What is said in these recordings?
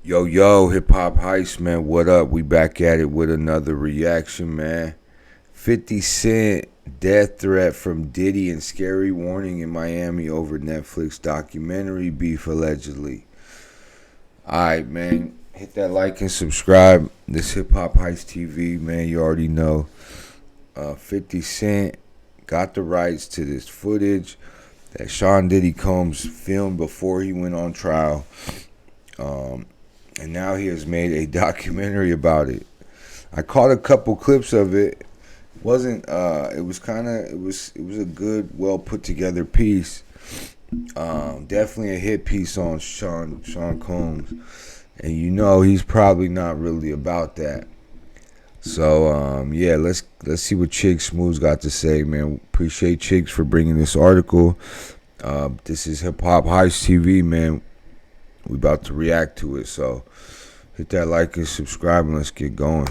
Yo, yo, hip hop heist, man. What up? We back at it with another reaction, man. 50 Cent death threat from Diddy and scary warning in Miami over Netflix documentary beef allegedly. Alright, man. Hit that like and subscribe. This Hip Hop Heist TV, man. You already know. 50 Cent got the rights to this footage that Sean Diddy Combs filmed before he went on trial. And now he has made a documentary about it. I caught a couple clips of it. It was a good, well put together piece. Definitely a hit piece on Sean Combs. And you know he's probably not really about that. So yeah, let's see what Chig Smooth's got to say, man. Appreciate Chigs for bringing this article. This is Hip Hop Heist TV, man. We about to react to it, so hit that like and subscribe and let's get going.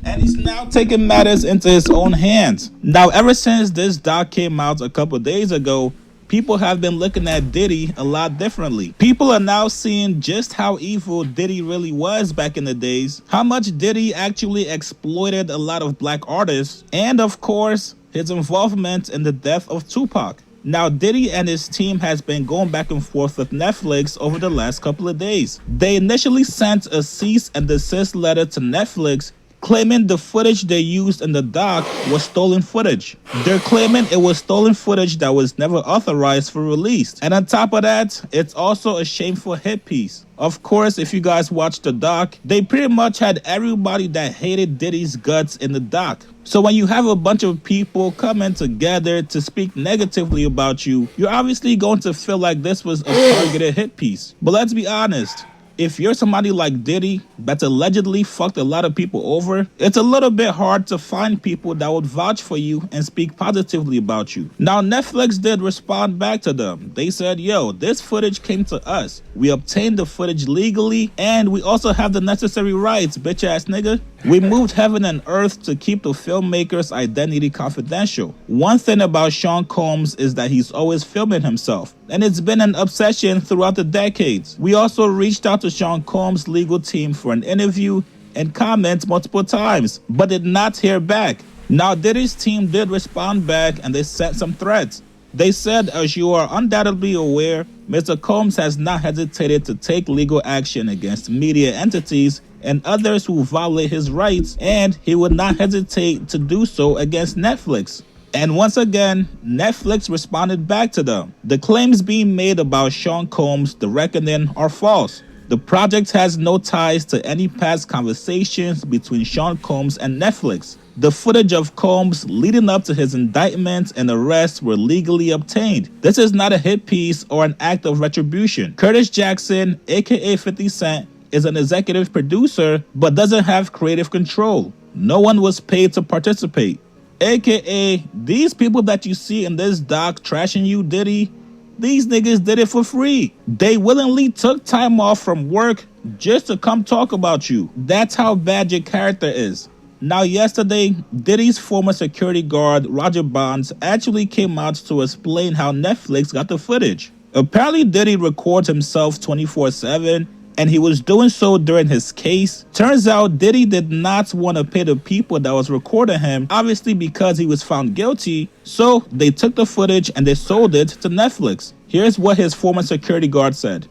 And he's now taking matters into his own hands. Now, ever since this doc came out a couple days ago, people have been looking at Diddy a lot differently. People are now seeing just how evil Diddy really was back in the days, how much Diddy actually exploited a lot of black artists, and of course, his involvement in the death of Tupac. Now, Diddy and his team has been going back and forth with Netflix over the last couple of days. They initially sent a cease and desist letter to Netflix claiming the footage they used in the doc was stolen footage. They're claiming it was stolen footage that was never authorized for release. And on top of that, it's also a shameful hit piece. Of course, if you guys watched the doc, they pretty much had everybody that hated Diddy's guts in the doc. So when you have a bunch of people coming together to speak negatively about you, you're obviously going to feel like this was a targeted hit piece. But let's be honest. If you're somebody like Diddy that's allegedly fucked a lot of people over, it's a little bit hard to find people that would vouch for you and speak positively about you. Now, Netflix did respond back to them. They said, yo, this footage came to us. We obtained the footage legally, and we also have the necessary rights, bitch ass nigga. We moved heaven and earth to keep the filmmaker's identity confidential. One thing about Sean Combs is that he's always filming himself, and it's been an obsession throughout the decades. We also reached out to Sean Combs' legal team for an interview and comments multiple times, but did not hear back. Now, Diddy's team did respond back and they sent some threats. They said, as you are undoubtedly aware, Mr. Combs has not hesitated to take legal action against media entities and others who violate his rights, and he would not hesitate to do so against Netflix. And once again, Netflix responded back to them. The claims being made about Sean Combs' The Reckoning are false. The project has no ties to any past conversations between Sean Combs and Netflix. The footage of Combs leading up to his indictment and arrest were legally obtained. This is not a hit piece or an act of retribution. Curtis Jackson, aka 50 Cent, is an executive producer but doesn't have creative control. No one was paid to participate. AKA, these people that you see in this doc trashing you, Diddy, these niggas did it for free. They willingly took time off from work just to come talk about you. That's how bad your character is. Now, yesterday, Diddy's former security guard, Roger Bonds, actually came out to explain how Netflix got the footage. Apparently, Diddy records himself 24/7, and he was doing so during his case. Turns out Diddy did not want to pay the people that was recording him, obviously because he was found guilty, so they took the footage and they sold it to Netflix. Here's what his former security guard said.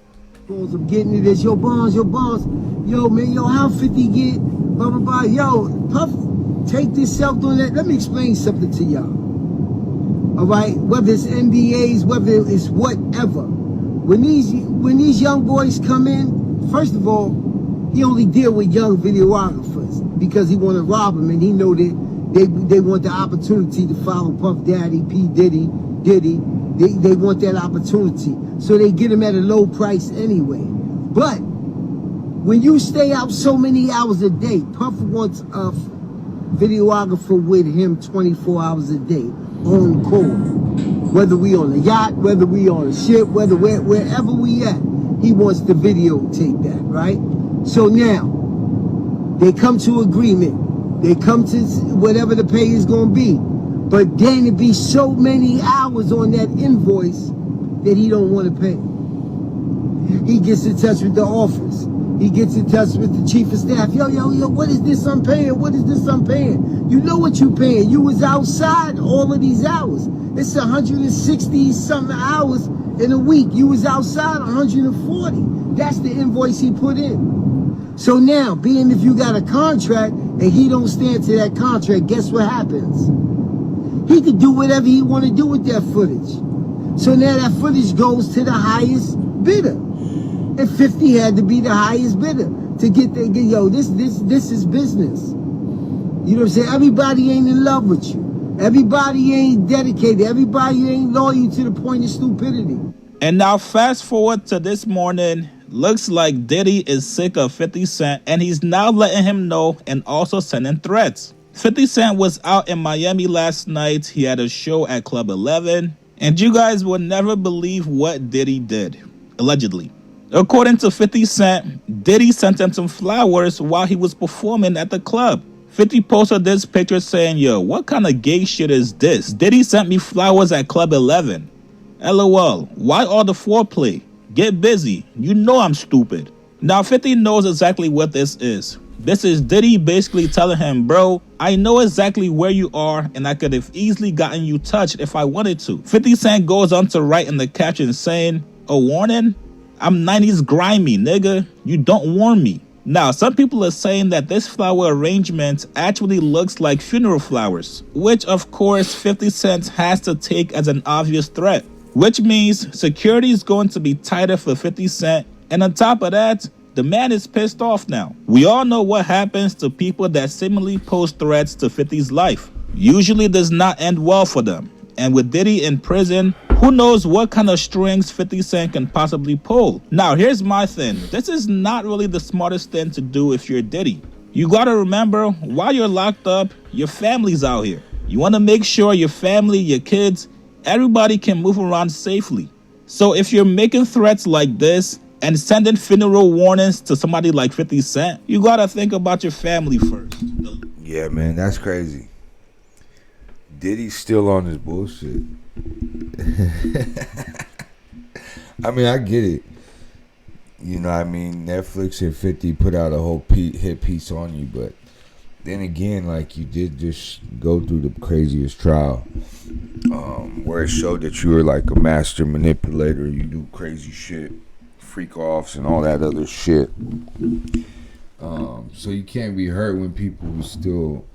I'm getting it as your bonds. Yo, man, yo, how 50 get, blah, blah, blah. Yo, Puff, take this self doing that. Let me explain something to y'all. All right, whether it's NDAs, whether it's whatever. When these young boys come in, first of all, he only deal with young videographers because he want to rob them, and he know that they want the opportunity to follow Puff Daddy, P. Diddy. They want that opportunity, so they get him at a low price anyway. But when you stay out so many hours a day, Puff wants a videographer with him 24 hours a day on call. Whether we on a yacht, whether we on a ship, wherever we at, he wants to videotape that, right? So now, they come to agreement. They come to whatever the pay is going to be. But then it be so many hours on that invoice that he don't want to pay. He gets in touch with the office. He gets in touch with the chief of staff. Yo, what is this I'm paying? What is this I'm paying? You know what you paying. You was outside all of these hours. It's 160 something hours in a week. You was outside 140. That's the invoice he put in. So now, being if you got a contract and he don't stand to that contract, guess what happens? He could do whatever he want to do with that footage. So now that footage goes to the highest bidder. And 50 had to be the highest bidder to get the, yo, this is business. You know what I'm saying? Everybody ain't in love with you. Everybody ain't dedicated. Everybody ain't loyal to the point of stupidity. And now fast forward to this morning. Looks like Diddy is sick of 50 Cent and he's now letting him know and also sending threats. 50 Cent was out in Miami last night. He had a show at Club 11. And you guys will never believe what Diddy did, allegedly. According to 50 Cent, Diddy sent him some flowers while he was performing at the club. 50 posted this picture saying, yo, what kind of gay shit is this? Diddy sent me flowers at Club 11. LOL, why all the foreplay? Get busy. You know I'm stupid. Now 50 knows exactly what this is. This is Diddy basically telling him, bro, I know exactly where you are and I could have easily gotten you touched if I wanted to. 50 Cent goes on to write in the caption saying, a warning? I'm 90s grimy, nigga. You don't warn me. Now, some people are saying that this flower arrangement actually looks like funeral flowers, which of course 50 Cent has to take as an obvious threat, which means security is going to be tighter for 50 Cent. And on top of that, the man is pissed off now. We all know what happens to people that seemingly pose threats to 50's life. Usually does not end well for them. And with Diddy in prison, who knows what kind of strings 50 Cent can possibly pull. Now, here's my thing. This is not really the smartest thing to do if you're Diddy. You gotta remember, while you're locked up, your family's out here. You wanna make sure your family, your kids, everybody can move around safely. So if you're making threats like this and sending funeral warnings to somebody like 50 Cent, you gotta think about your family first. Yeah, man, that's crazy. Diddy's still on his bullshit. I mean, I get it. You know what I mean? Netflix and 50 put out a whole hit piece on you, but then again, like, you did just go through the craziest trial where it showed that you were like a master manipulator. You do crazy shit, freak offs and all that other shit. So you can't be hurt when people are still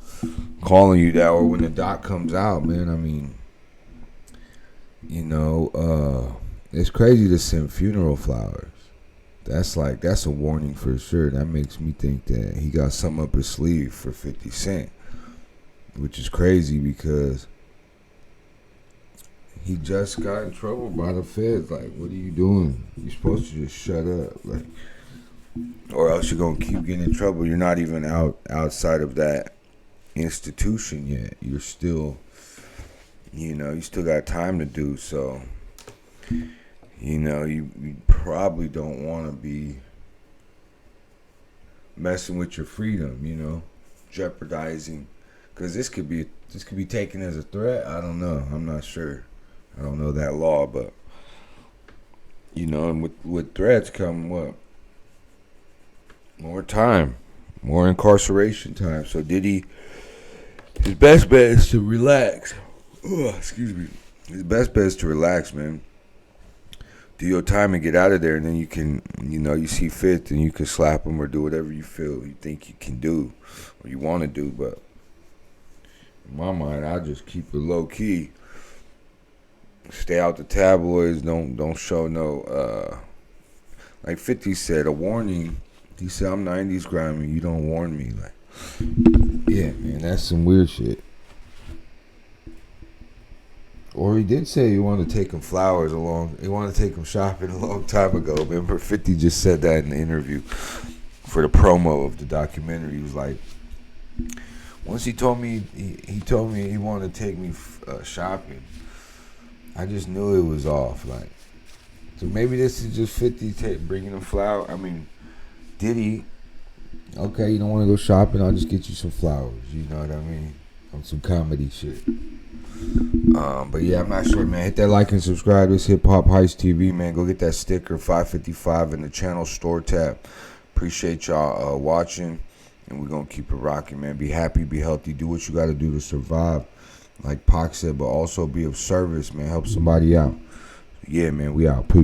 calling you that, or when the doc comes out, man. I mean, you know, it's crazy to send funeral flowers. That's a warning for sure. That makes me think that he got something up his sleeve for 50 Cent, which is crazy because he just got in trouble by the feds. Like, what are you doing? You're supposed to just shut up, like, or else you're gonna keep getting in trouble. You're not even outside of that institution yet. You're still, you know, you still got time to do so. You know, you probably don't want to be messing with your freedom, you know, jeopardizing, because this could be taken as a threat. I don't know. I'm not sure. I don't know that law, but you know, and with threats come what? More time, more incarceration time. So Diddy, his best bet is to relax. Excuse me. His best bet is to relax, man. Do your time and get out of there, and then you can, you know, you see fit, and you can slap him or do whatever you feel you think you can do or you want to do. But in my mind, I just keep it low key. Stay out the tabloids. Don't show no. Like 50 said, a warning. He said, "I'm 90s grimy. You don't warn me." Like, yeah, man, that's some weird shit. Or he did say he wanted to take him flowers along. He wanted to take him shopping a long time ago. Remember, 50 just said that in the interview for the promo of the documentary. He was like, once he told me he wanted to take me shopping, I just knew it was off. Like, so maybe this is just 50 bringing him flowers. I mean, Diddy, okay, you don't want to go shopping? I'll just get you some flowers. You know what I mean? On some comedy shit. But yeah, I'm not sure, man. Hit that like and subscribe. This Hip Hop Heist TV, man. Go get that sticker, 555 in the channel store tab. Appreciate y'all watching, and we're gonna keep it rocking, man. Be happy, be healthy, do what you gotta do to survive, like Pac said, but also be of service, man. Help somebody out. Yeah, man, we out. Peace.